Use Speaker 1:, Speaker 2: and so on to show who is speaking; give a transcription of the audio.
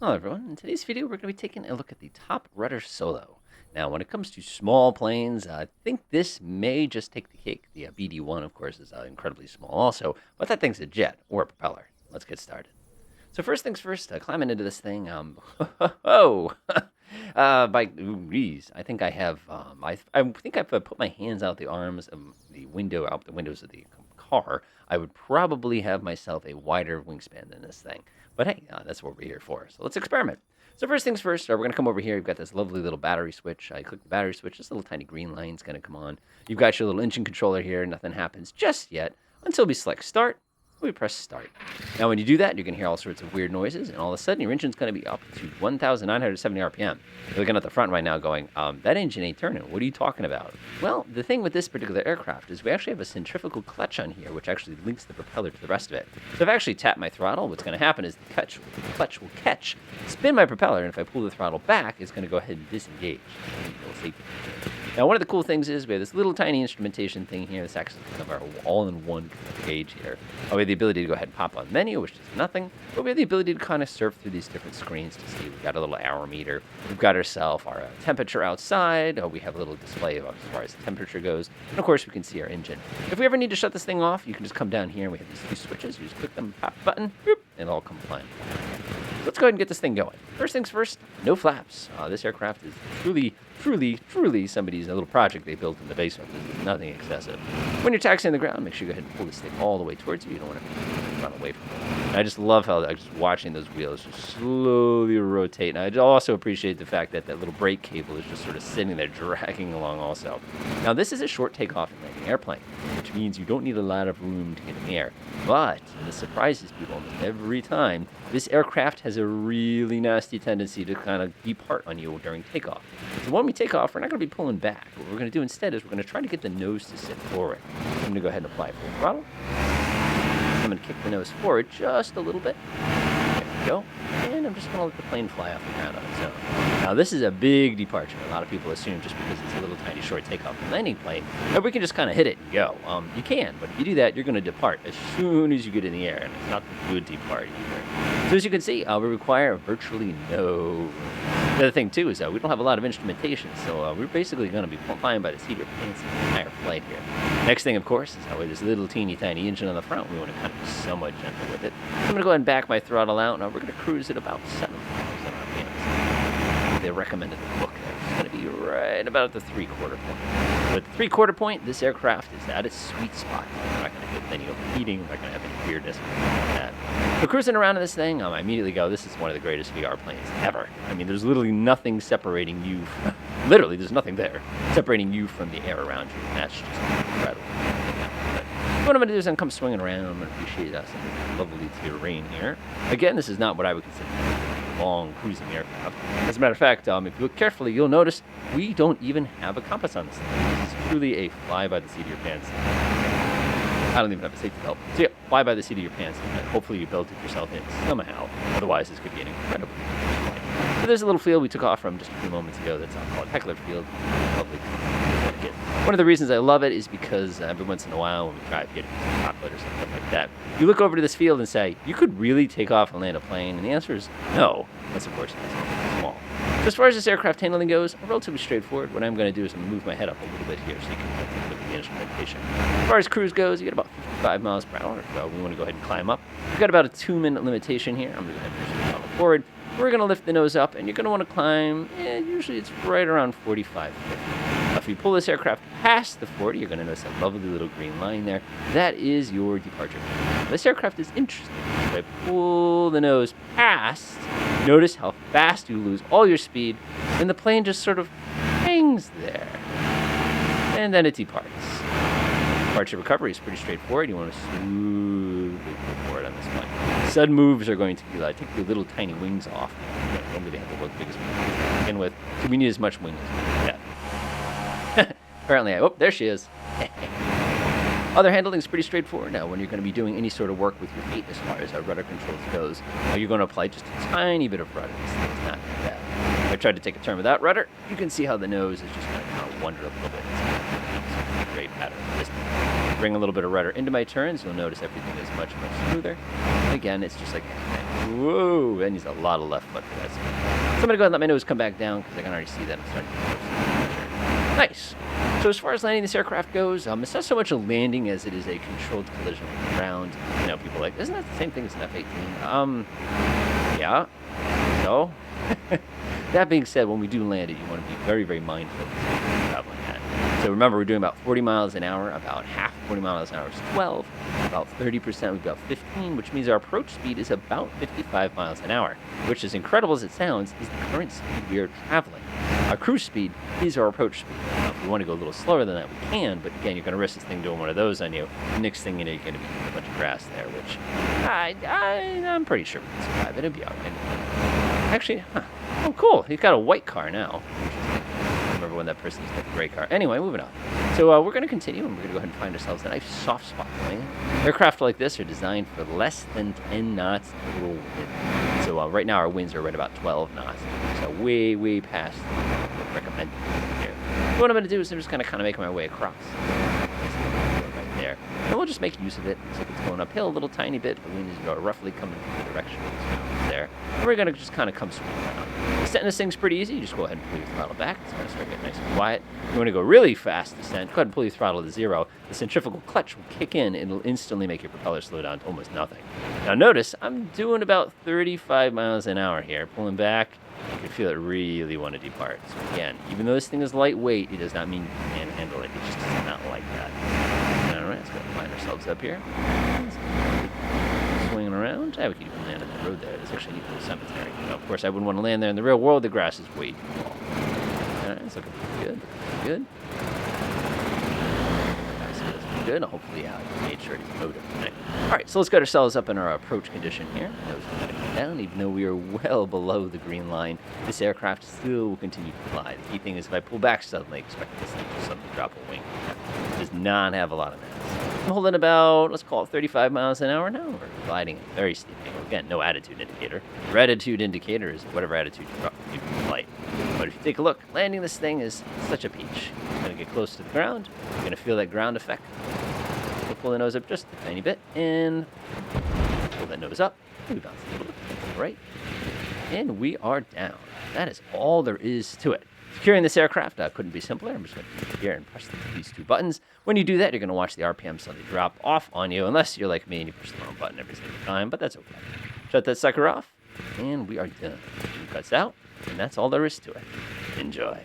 Speaker 1: Hello everyone, in today's video we're going to be taking a look at the TopRudder Solo. Now when it comes to small planes, I think this may just take the cake. The BD-1 of course is incredibly small also, but that thing's a jet or a propeller. Let's get started. So first things first, climbing into this thing, oh, geez, I think I have, I think if I put my hands out the arms of the window, out the windows of the car, I would probably have myself a wider wingspan than this thing. But hey, that's what we're here for. So let's experiment. So first things first, we're going to come over here. You've got this lovely little battery switch. I click the battery switch. This little tiny green line's going to come on. You've got your little engine controller here. Nothing happens just yet until we select start. We press start. Now, when you do that, you're going to hear all sorts of weird noises, and all of a sudden, your engine's going to be up to 1,970 RPM. You're looking at the front right now going, that engine ain't turning. What are you talking about? Well, the thing with this particular aircraft is we actually have a centrifugal clutch on here, which actually links the propeller to the rest of it. So if I actually tap my throttle, what's going to happen is the clutch will catch, spin my propeller, and if I pull the throttle back, it's going to go ahead and disengage. Now, one of the cool things is we have this little tiny instrumentation thing here. This actually kind of our all-in-one gauge here. We have the ability to go ahead and pop on menu, which is nothing, but we have the ability to kind of surf through these different screens to see. We've got a little hour meter. We've got ourselves our temperature outside. We have a little display as far as the temperature goes. And, of course, we can see our engine. If we ever need to shut this thing off, you can just come down here, and we have these two switches. You just click them, pop button, boop, and it'll all come flying. Let's go ahead and get this thing going. First things first, no flaps. This aircraft is truly somebody's little project they built in the basement. This is nothing excessive. When you're taxiing the ground, make sure you go ahead and pull this thing all the way towards you. You don't want to run away from it. And I just love how I'm just watching those wheels just slowly rotate. And I also appreciate the fact that that little brake cable is just sort of sitting there dragging along also. Now, this is a short takeoff and landing airplane, which means you don't need a lot of room to get in the air. But, and this surprises people almost every time, this aircraft has a really nasty tendency to kind of depart on you during takeoff. So when we take off, we're not going to be pulling back. What we're going to do instead is we're going to try to get the nose to sit forward. I'm going to go ahead and apply full throttle. I'm going to kick the nose forward just a little bit. There we go. And I'm just going to let the plane fly off the ground on its own. Now, this is a big departure. A lot of people assume just because it's a little tiny short takeoff and landing plane that we can just kind of hit it and go. You can, but if you do that, you're going to depart as soon as you get in the air, and it's not the good depart either. So as you can see, we require virtually no room. The other thing, too, is we don't have a lot of instrumentation, so we're basically going to be flying by the seat of your pants the entire flight here. Next thing, of course, is with this little teeny tiny engine on the front, we want to kind of be somewhat gentle with it. I'm going to go ahead and back my throttle out. Now we're going to cruise at about 7,000 RPM. They recommended the book there. It's going to be right about the 3/4 point. But at the 3/4 point, this aircraft is at its sweet spot. We're not going to get any overheating. We're not going to have any weirdness like that. So cruising around in this thing, I immediately go, this is one of the greatest VR planes ever. I mean, there's literally nothing separating you. Literally, there's nothing there separating you from the air around you. And that's just incredible. What I'm going to do is I'm come swinging around. I'm going to appreciate some of the lovely terrain here. Again, this is not what I would consider a long cruising aircraft. As a matter of fact, if you look carefully, you'll notice we don't even have a compass on this thing. This is truly a fly by the seat of your pants. I don't even have a safety belt. So yeah, fly by the seat of your pants, and hopefully you built it yourself in somehow. Otherwise, this could be an incredible flight. So there's a little field we took off from just a few moments ago. That's called Heckler Field. Lovely. One of the reasons I love it is because every once in a while when we drive here to chocolate or something like that, you look over to this field and say, you could really take off and land a plane? And the answer is no, unless of course it's small. So as far as this aircraft handling goes, relatively straightforward. What I'm going to do is I'm going to move my head up a little bit here so you can look at the instrumentation. As far as cruise goes, you get about 55 miles per hour. So we want to go ahead and climb up. We've got about a 2-minute limitation here. I'm going to go ahead and push the throttle forward. We're going to lift the nose up, and you're going to want to climb, usually it's right around 45, 50. If you pull this aircraft past the 40, you're going to notice a lovely little green line there. That is your departure point. This aircraft is interesting. If I pull the nose past, notice how fast you lose all your speed, and the plane just sort of hangs there. And then it departs. Departure recovery is pretty straightforward. You want to smoothly move forward on this plane. Sudden moves are going to be like, take the little tiny wings off. You don't really have the world's biggest wings to begin with, so we need as much wing as we can get. Apparently, there she is. Other handling is pretty straightforward. Now, when you're going to be doing any sort of work with your feet as far as our rudder controls goes, you're going to apply just a tiny bit of rudder. This thing's not too bad. If I tried to take a turn without rudder, you can see how the nose is just going to kind of wander a little bit. It's a great pattern. bring a little bit of rudder into my turns, you'll notice everything is much, much smoother. Again, it's just like anything. Whoa! That needs a lot of left foot for that speed. So I'm going to go ahead and let my nose come back down because I can already see that I'm starting to get close to the pressure. Nice. So as far as landing this aircraft goes, it's not so much a landing as it is a controlled collision with the ground. You know, people are like, isn't that the same thing as an F-18? Yeah. So, that being said, when we do land it, you want to be very, very mindful of the speed you're traveling at. So remember, we're doing about 40 miles an hour. About half 40 miles an hour is 12. About 30% would be about 15, which means our approach speed is about 55 miles an hour, which, as incredible as it sounds, is the current speed we are traveling. Our cruise speed is our approach speed. Now, if we want to go a little slower than that, we can, but again, you're going to risk this thing doing one of those on you. The next thing you know, you're going to be eating a bunch of grass there, which I'm pretty sure we can survive. It'll be all right. Actually, oh, cool. He's got a white car now. Interesting. I remember when that person used to have a gray car. Anyway, moving on. So we're going to continue, and we're going to go ahead and find ourselves a nice soft spot. Right? Aircraft like this are designed for less than 10 knots total wind. So right now our winds are right about 12 knots. So way, way past what recommended here. So what I'm going to do is I'm just going to kind of make my way across. Right there. And we'll just make use of it. Looks like it's going uphill a little tiny bit. The wind is roughly coming from the direction of this mountain there. And we're going to just kind of come swinging around. Descent this thing's pretty easy. You just go ahead and pull your throttle back. It's going to start getting nice and quiet. You want to go really fast descent, go ahead and pull your throttle to 0. The centrifugal clutch will kick in and it'll instantly make your propeller slow down to almost nothing. Now notice, I'm doing about 35 miles an hour here. Pulling back, you can feel it really want to depart. So again, even though this thing is lightweight, it does not mean you can't handle it. It just does not like that. Alright, let's go ahead and line ourselves up here. Swinging around. We could even land on the road there. There's actually a cemetery. Now, of course, I wouldn't want to land there in the real world. The grass is way too tall. Alright, it's looking pretty good. Good. Good. Hopefully, I made sure to load it. Alright, so let's get ourselves up in our approach condition here. Nose is going to come down. Even though we are well below the green line, this aircraft still will continue to fly. The key thing is if I pull back suddenly, expect this thing to suddenly drop a wing. It does not have a lot of mass. I'm holding about, let's call it 35 miles an hour now. We're gliding at a very steep angle. Again, no attitude indicator. Your attitude indicator is whatever attitude you flight. But if you take a look, landing this thing is such a peach. You're going to get close to the ground. You're going to feel that ground effect. We'll pull the nose up just a tiny bit, and pull that nose up. Maybe bounce a little bit. Right. And we are down. That is all there is to it. Securing this aircraft couldn't be simpler. I'm just going to keep it here and press these two buttons. When you do that, you're going to watch the RPM suddenly drop off on you, unless you're like me and you push the wrong button every single time, but that's okay. Shut that sucker off, and we are done. Two cuts out, and that's all there is to it. Enjoy.